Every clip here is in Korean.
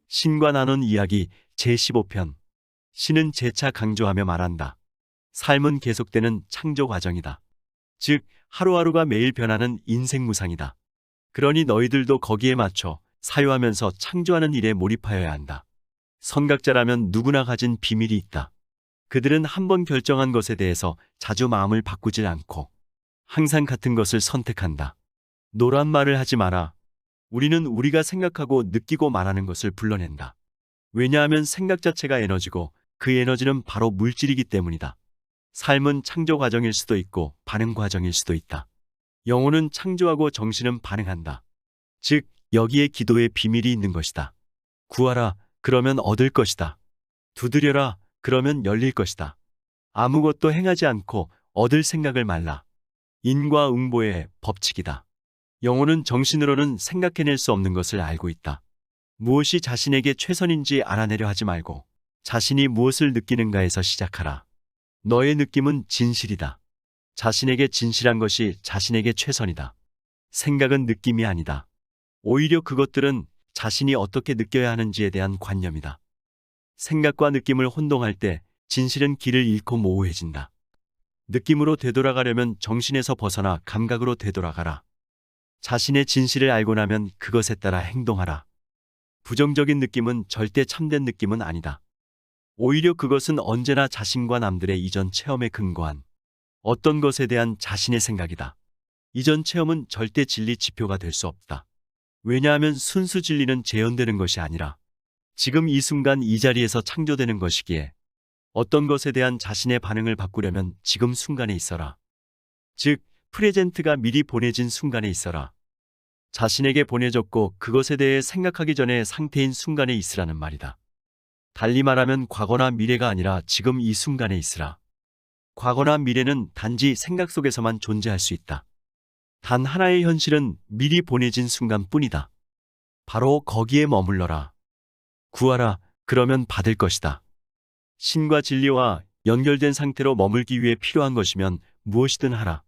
신과 나눈 이야기 제15편. 신은 재차 강조하며 말한다. 삶은 계속되는 창조 과정이다. 즉, 하루하루가 매일 변하는 인생 무상이다. 그러니 너희들도 거기에 맞춰 사유하면서 창조하는 일에 몰입하여야 한다. 선각자라면 누구나 가진 비밀이 있다. 그들은 한번 결정한 것에 대해서 자주 마음을 바꾸질 않고 항상 같은 것을 선택한다. 노란 말을 하지 마라. 우리는 우리가 생각하고 느끼고 말하는 것을 불러낸다. 왜냐하면 생각 자체가 에너지고 그 에너지는 바로 물질이기 때문이다. 삶은 창조 과정일 수도 있고 반응 과정일 수도 있다. 영혼은 창조하고 정신은 반응한다. 즉, 여기에 기도의 비밀이 있는 것이다. 구하라, 그러면 얻을 것이다. 두드려라, 그러면 열릴 것이다. 아무것도 행하지 않고 얻을 생각을 말라. 인과 응보의 법칙이다. 영혼은 정신으로는 생각해낼 수 없는 것을 알고 있다. 무엇이 자신에게 최선인지 알아내려 하지 말고 자신이 무엇을 느끼는가에서 시작하라. 너의 느낌은 진실이다. 자신에게 진실한 것이 자신에게 최선이다. 생각은 느낌이 아니다. 오히려 그것들은 자신이 어떻게 느껴야 하는지에 대한 관념이다. 생각과 느낌을 혼동할 때 진실은 길을 잃고 모호해진다. 느낌으로 되돌아가려면 정신에서 벗어나 감각으로 되돌아가라. 자신의 진실을 알고 나면 그것에 따라 행동하라. 부정적인 느낌은 절대 참된 느낌은 아니다. 오히려 그것은 언제나 자신과 남들의 이전 체험에 근거한 어떤 것에 대한 자신의 생각이다. 이전 체험은 절대 진리 지표가 될 수 없다. 왜냐하면 순수 진리는 재현되는 것이 아니라 지금 이 순간 이 자리에서 창조되는 것이기에 어떤 것에 대한 자신의 반응을 바꾸려면 지금 순간에 있어라. 즉, 프레젠트가 미리 보내진 순간에 있어라. 자신에게 보내졌고 그것에 대해 생각하기 전에 상태인 순간에 있으라는 말이다. 달리 말하면 과거나 미래가 아니라 지금 이 순간에 있으라. 과거나 미래는 단지 생각 속에서만 존재할 수 있다. 단 하나의 현실은 미리 보내진 순간뿐이다. 바로 거기에 머물러라. 구하라, 그러면 받을 것이다. 신과 진리와 연결된 상태로 머물기 위해 필요한 것이면 무엇이든 하라.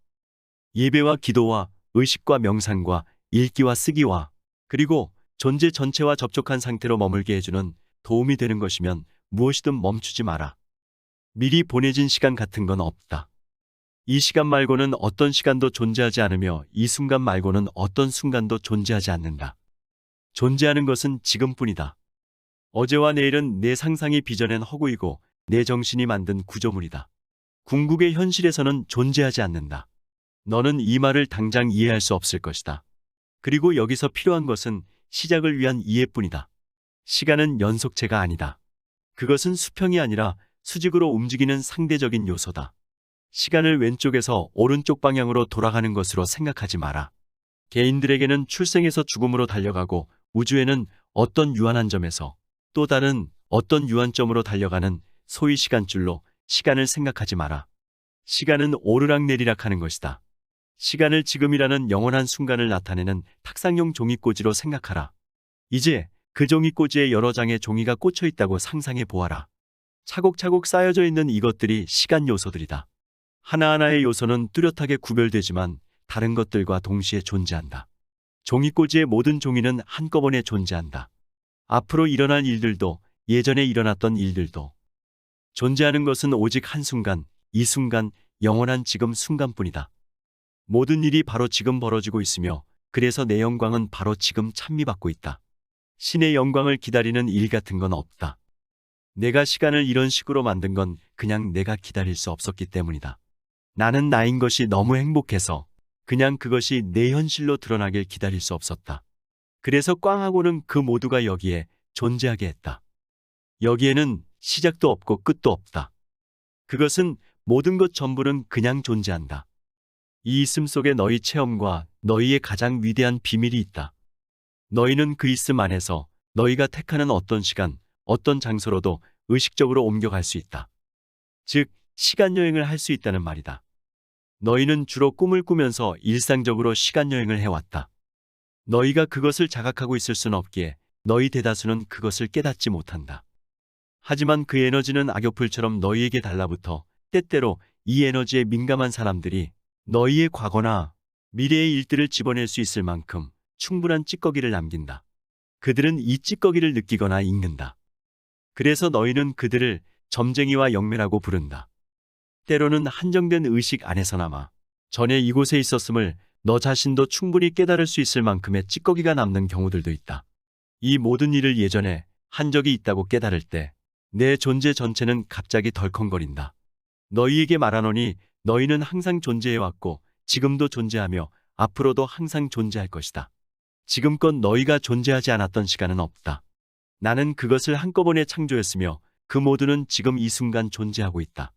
예배와 기도와 의식과 명상과 읽기와 쓰기와 그리고 존재 전체와 접촉한 상태로 머물게 해주는 도움이 되는 것이면 무엇이든 멈추지 마라. 미리 보내진 시간 같은 건 없다. 이 시간 말고는 어떤 시간도 존재하지 않으며 이 순간 말고는 어떤 순간도 존재하지 않는다. 존재하는 것은 지금뿐이다. 어제와 내일은 내 상상이 빚어낸 허구이고 내 정신이 만든 구조물이다. 궁극의 현실에서는 존재하지 않는다. 너는 이 말을 당장 이해할 수 없을 것이다. 그리고 여기서 필요한 것은 시작을 위한 이해뿐이다. 시간은 연속체가 아니다. 그것은 수평이 아니라 수직으로 움직이는 상대적인 요소다. 시간을 왼쪽에서 오른쪽 방향으로 돌아가는 것으로 생각하지 마라. 개인들에게는 출생에서 죽음으로 달려가고 우주에는 어떤 유한한 점에서 또 다른 어떤 유한점으로 달려가는 소위 시간줄로 시간을 생각하지 마라. 시간은 오르락내리락 하는 것이다. 시간을 지금이라는 영원한 순간을 나타내는 탁상용 종이꽂이로 생각하라. 이제 그 종이꽂이에 여러 장의 종이가 꽂혀 있다고 상상해 보아라. 차곡차곡 쌓여져 있는 이것들이 시간 요소들이다. 하나하나의 요소는 뚜렷하게 구별되지만 다른 것들과 동시에 존재한다. 종이꽂이의 모든 종이는 한꺼번에 존재한다. 앞으로 일어날 일들도 예전에 일어났던 일들도. 존재하는 것은 오직 한순간, 이 순간, 영원한 지금 순간뿐이다. 모든 일이 바로 지금 벌어지고 있으며 그래서 내 영광은 바로 지금 찬미받고 있다. 신의 영광을 기다리는 일 같은 건 없다. 내가 시간을 이런 식으로 만든 건 그냥 내가 기다릴 수 없었기 때문이다. 나는 나인 것이 너무 행복해서 그냥 그것이 내 현실로 드러나길 기다릴 수 없었다. 그래서 꽝하고는 그 모두가 여기에 존재하게 했다. 여기에는 시작도 없고 끝도 없다. 그것은 모든 것 전부는 그냥 존재한다. 이 있음 속에 너희 체험과 너희의 가장 위대한 비밀이 있다. 너희는 그 있음 안에서 너희가 택하는 어떤 시간, 어떤 장소로도 의식적으로 옮겨갈 수 있다. 즉, 시간여행을 할 수 있다는 말이다. 너희는 주로 꿈을 꾸면서 일상적으로 시간여행을 해왔다. 너희가 그것을 자각하고 있을 수는 없기에 너희 대다수는 그것을 깨닫지 못한다. 하지만 그 에너지는 악역풀처럼 너희에게 달라붙어 때때로 이 에너지에 민감한 사람들이 너희의 과거나 미래의 일들을 집어낼 수 있을 만큼 충분한 찌꺼기를 남긴다. 그들은 이 찌꺼기를 느끼거나 읽는다. 그래서 너희는 그들을 점쟁이와 영매라고 부른다. 때로는 한정된 의식 안에서나마 전에 이곳에 있었음을 너 자신도 충분히 깨달을 수 있을 만큼의 찌꺼기가 남는 경우들도 있다. 이 모든 일을 예전에 한 적이 있다고 깨달을 때 내 존재 전체는 갑자기 덜컹거린다. 너희에게 말하노니 너희는 항상 존재해왔고 지금도 존재하며 앞으로도 항상 존재할 것이다. 지금껏 너희가 존재하지 않았던 시간은 없다. 나는 그것을 한꺼번에 창조했으며 그 모두는 지금 이 순간 존재하고 있다.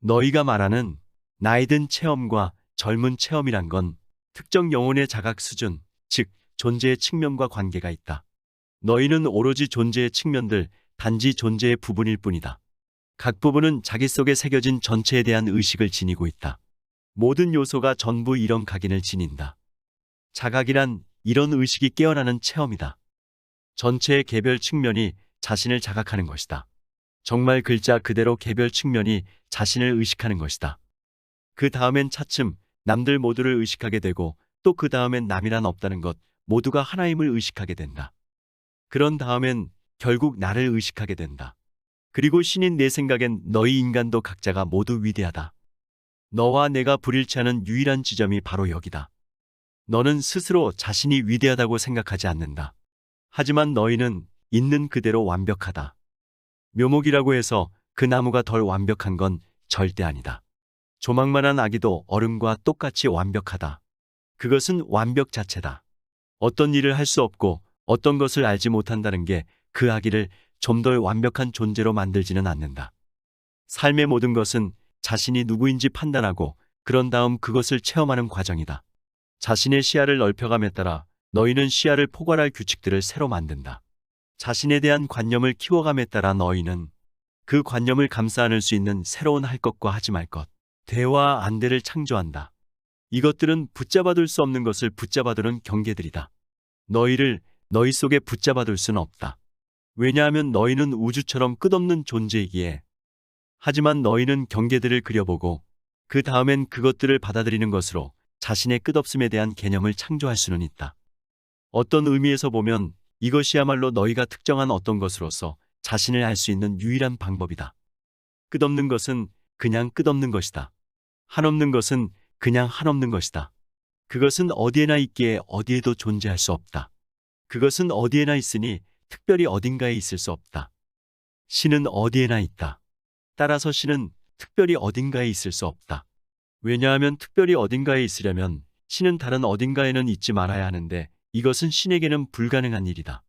너희가 말하는 나이 든 체험과 젊은 체험이란 건 특정 영혼의 자각 수준, 즉 존재의 측면과 관계가 있다. 너희는 오로지 존재의 측면들, 단지 존재의 부분일 뿐이다. 각 부분은 자기 속에 새겨진 전체에 대한 의식을 지니고 있다. 모든 요소가 전부 이런 각인을 지닌다. 자각이란 이런 의식이 깨어나는 체험이다. 전체의 개별 측면이 자신을 자각하는 것이다. 정말 글자 그대로 개별 측면이 자신을 의식하는 것이다. 그 다음엔 차츰 남들 모두를 의식하게 되고 또 그 다음엔 남이란 없다는 것 모두가 하나임을 의식하게 된다. 그런 다음엔 결국 나를 의식하게 된다. 그리고 신인 내 생각엔 너희 인간도 각자가 모두 위대하다. 너와 내가 불일치하는 유일한 지점이 바로 여기다. 너는 스스로 자신이 위대하다고 생각하지 않는다. 하지만 너희는 있는 그대로 완벽하다. 묘목이라고 해서 그 나무가 덜 완벽한 건 절대 아니다. 조망만한 아기도 어른과 똑같이 완벽하다. 그것은 완벽 자체다. 어떤 일을 할 수 없고 어떤 것을 알지 못한다는 게 그 아기를 좀 더 완벽한 존재로 만들지는 않는다. 삶의 모든 것은 자신이 누구인지 판단하고 그런 다음 그것을 체험하는 과정이다. 자신의 시야를 넓혀감에 따라 너희는 시야를 포괄할 규칙들을 새로 만든다. 자신에 대한 관념을 키워감에 따라 너희는 그 관념을 감싸 안을 수 있는 새로운 할 것과 하지 말 것, 대와 안대를 창조한다. 이것들은 붙잡아둘 수 없는 것을 붙잡아두는 경계들이다. 너희를 너희 속에 붙잡아둘 수는 없다. 왜냐하면 너희는 우주처럼 끝없는 존재이기에. 하지만 너희는 경계들을 그려보고 그 다음엔 그것들을 받아들이는 것으로 자신의 끝없음에 대한 개념을 창조할 수는 있다. 어떤 의미에서 보면 이것이야말로 너희가 특정한 어떤 것으로서 자신을 알 수 있는 유일한 방법이다. 끝없는 것은 그냥 끝없는 것이다. 한없는 것은 그냥 한없는 것이다. 그것은 어디에나 있기에 어디에도 존재할 수 없다. 그것은 어디에나 있으니 특별히 어딘가에 있을 수 없다. 신은 어디에나 있다. 따라서 신은 특별히 어딘가에 있을 수 없다. 왜냐하면 특별히 어딘가에 있으려면 신은 다른 어딘가에는 있지 말아야 하는데 이것은 신에게는 불가능한 일이다.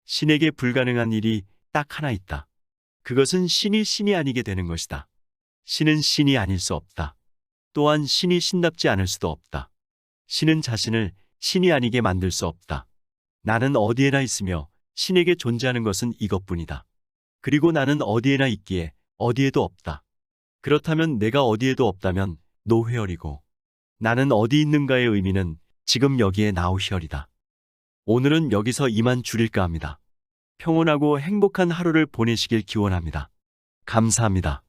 신에게 불가능한 일이 딱 하나 있다. 그것은 신이 신이 아니게 되는 것이다. 신은 신이 아닐 수 없다. 또한 신이 신답지 않을 수도 없다. 신은 자신을 신이 아니게 만들 수 없다. 나는 어디에나 있으며 신에게 존재하는 것은 이것뿐이다. 그리고 나는 어디에나 있기에 어디에도 없다. 그렇다면 내가 어디에도 없다면 노회열이고 나는 어디 있는가의 의미는 지금 여기에 나우희열이다. 오늘은 여기서 이만 줄일까 합니다. 평온하고 행복한 하루를 보내시길 기원합니다. 감사합니다.